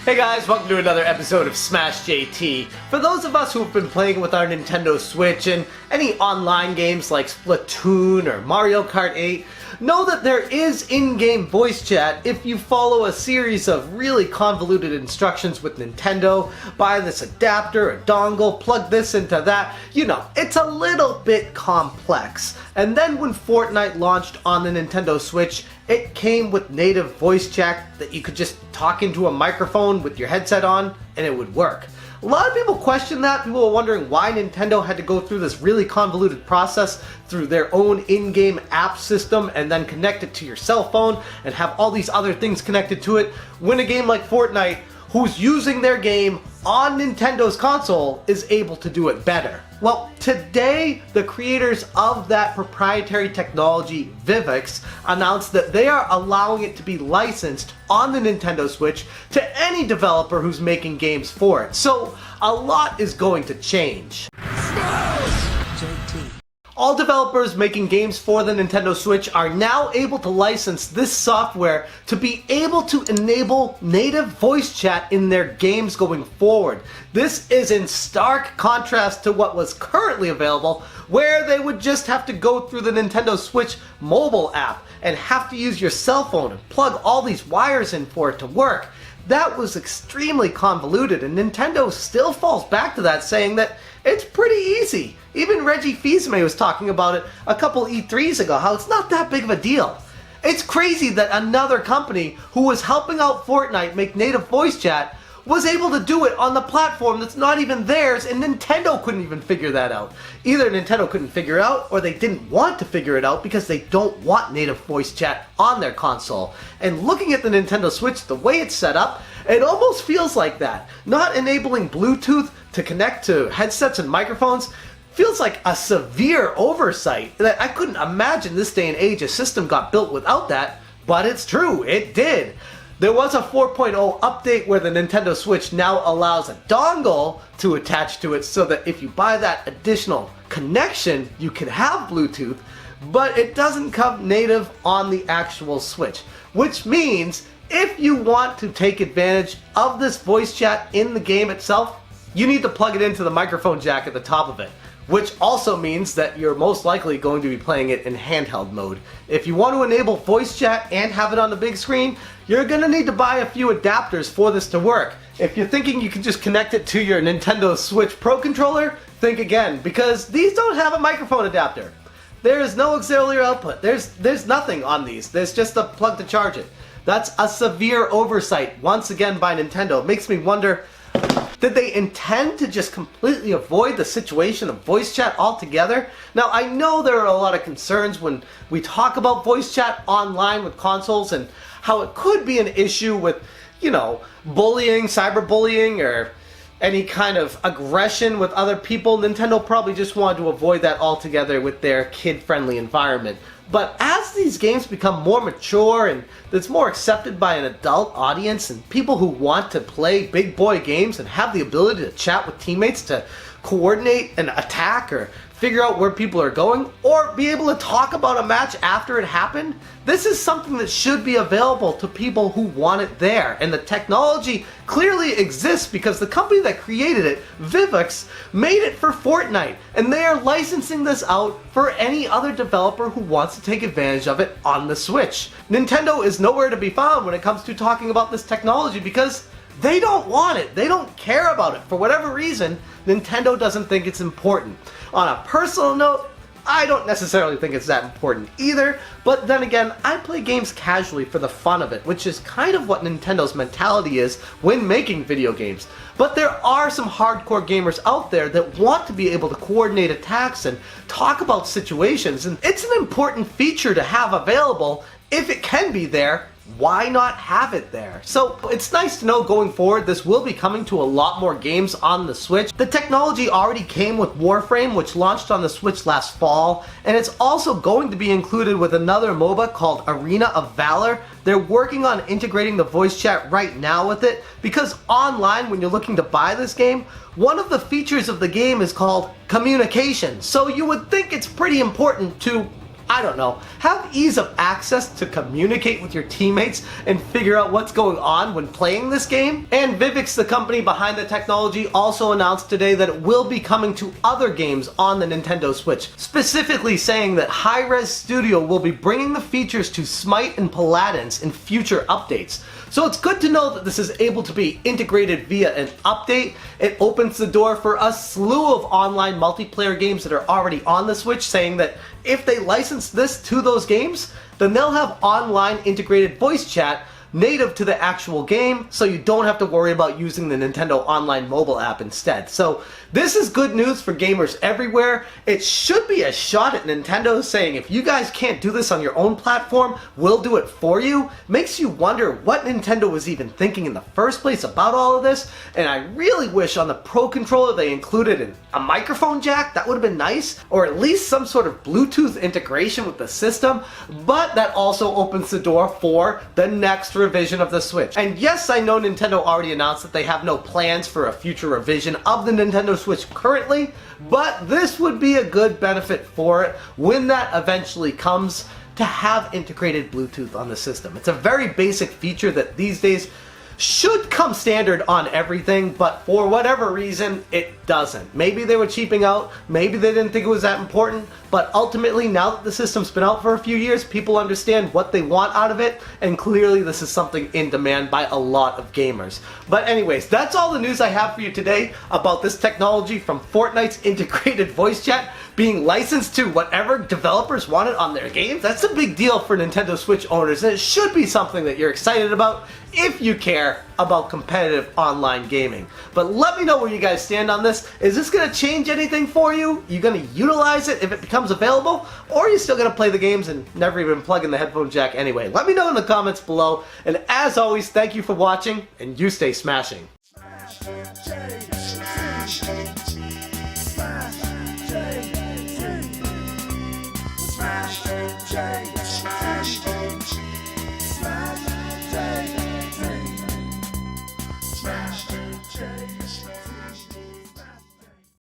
Hey guys, welcome to another episode of Smash JT. For those of us who have been playing with our Nintendo Switch and any online games like Splatoon or Mario Kart 8, know that there is in-game voice chat if you follow a series of really convoluted instructions with Nintendo. Buy this adapter, a dongle, plug this into that. You know, it's a little bit complex. And then when Fortnite launched on the Nintendo Switch, it came with native voice chat that you could just talk into a microphone with your headset on and it would work. A lot of people question that. People are wondering why Nintendo had to go through this really convoluted process through their own in-game app system and then connect it to your cell phone and have all these other things connected to it when a game like Fortnite, who's using their game on Nintendo's console, is able to do it better. Well, today, the creators of that proprietary technology, Vivox, announced that they are allowing it to be licensed on the Nintendo Switch to any developer who's making games for it. So, a lot is going to change. All developers making games for the Nintendo Switch are now able to license this software to be able to enable native voice chat in their games going forward. This is in stark contrast to what was currently available, where they would just have to go through the Nintendo Switch mobile app and have to use your cell phone and plug all these wires in for it to work. That was extremely convoluted, and Nintendo still falls back to that, saying that it's pretty easy. Even Reggie Fils-Aimé was talking about it a couple E3s ago, how it's not that big of a deal. It's crazy that another company who was helping out Fortnite make native voice chat was able to do it on the platform that's not even theirs, and Nintendo couldn't even figure that out. Either Nintendo couldn't figure it out, or they didn't want to figure it out because they don't want native voice chat on their console. And looking at the Nintendo Switch, the way it's set up, it almost feels like that. Not enabling Bluetooth to connect to headsets and microphones feels like a severe oversight that I couldn't imagine this day and age a system got built without that, but it's true, it did. There was a 4.0 update where the Nintendo Switch now allows a dongle to attach to it so that if you buy that additional connection, you can have Bluetooth, but it doesn't come native on the actual Switch, which means if you want to take advantage of this voice chat in the game itself, you need to plug it into the microphone jack at the top of it, which also means that you're most likely going to be playing it in handheld mode. If you want to enable voice chat and have it on the big screen, you're going to need to buy a few adapters for this to work. If you're thinking you can just connect it to your Nintendo Switch Pro controller, think again, because these don't have a microphone adapter. There is no auxiliary output. There's nothing on these. There's just a plug to charge it. That's a severe oversight, once again, by Nintendo. It makes me wonder, did they intend to just completely avoid the situation of voice chat altogether? Now, I know there are a lot of concerns when we talk about voice chat online with consoles and how it could be an issue with, you know, bullying, cyberbullying, or any kind of aggression with other people. Nintendo probably just wanted to avoid that altogether with their kid-friendly environment. But as these games become more mature and it's more accepted by an adult audience and people who want to play big boy games and have the ability to chat with teammates to coordinate an attack or figure out where people are going, or be able to talk about a match after it happened, this is something that should be available to people who want it there. And the technology clearly exists because the company that created it, Vivox, made it for Fortnite. And they are licensing this out for any other developer who wants to take advantage of it on the Switch. Nintendo is nowhere to be found when it comes to talking about this technology because they don't want it. They don't care about it. For whatever reason, Nintendo doesn't think it's important. On a personal note, I don't necessarily think it's that important either, but then again, I play games casually for the fun of it, which is kind of what Nintendo's mentality is when making video games. But there are some hardcore gamers out there that want to be able to coordinate attacks and talk about situations, and it's an important feature to have available. If it can be there, why not have it there? So it's nice to know going forward this will be coming to a lot more games on the Switch. The technology already came with Warframe, which launched on the Switch last fall, and it's also going to be included with another MOBA called Arena of Valor. They're working on integrating the voice chat right now with it, because online when you're looking to buy this game, one of the features of the game is called communication. So you would think it's pretty important to I don't know, have ease of access to communicate with your teammates and figure out what's going on when playing this game. And Vivox, the company behind the technology, also announced today that it will be coming to other games on the Nintendo Switch, specifically saying that Hi-Res Studio will be bringing the features to Smite and Paladins in future updates. So it's good to know that this is able to be integrated via an update. It opens the door for a slew of online multiplayer games that are already on the Switch, saying that if they license this to those games, then they'll have online integrated voice chat native to the actual game, so you don't have to worry about using the Nintendo Online mobile app instead. So this is good news for gamers everywhere. It should be a shot at Nintendo saying, if you guys can't do this on your own platform, we'll do it for you. Makes you wonder what Nintendo was even thinking in the first place about all of this, and I really wish on the Pro Controller they included a microphone jack. That would have been nice, or at least some sort of Bluetooth integration with the system, but that also opens the door for the next revision of the Switch. And yes, I know Nintendo already announced that they have no plans for a future revision of the Nintendo Switch currently, but this would be a good benefit for it when that eventually comes, to have integrated Bluetooth on the system. It's a very basic feature that these days should come standard on everything, but for whatever reason, it doesn't. Maybe they were cheaping out, maybe they didn't think it was that important, but ultimately, now that the system's been out for a few years, people understand what they want out of it, and clearly this is something in demand by a lot of gamers. But anyways, that's all the news I have for you today about this technology from Fortnite's integrated voice chat being licensed to whatever developers want it on their games. That's a big deal for Nintendo Switch owners, and it should be something that you're excited about if you care about competitive online gaming. But let me know where you guys stand on this. Is this going to change anything for you? You going to utilize it if it becomes available? Or are you still going to play the games and never even plug in the headphone jack anyway? Let me know in the comments below. And as always, thank you for watching, and you stay smashing.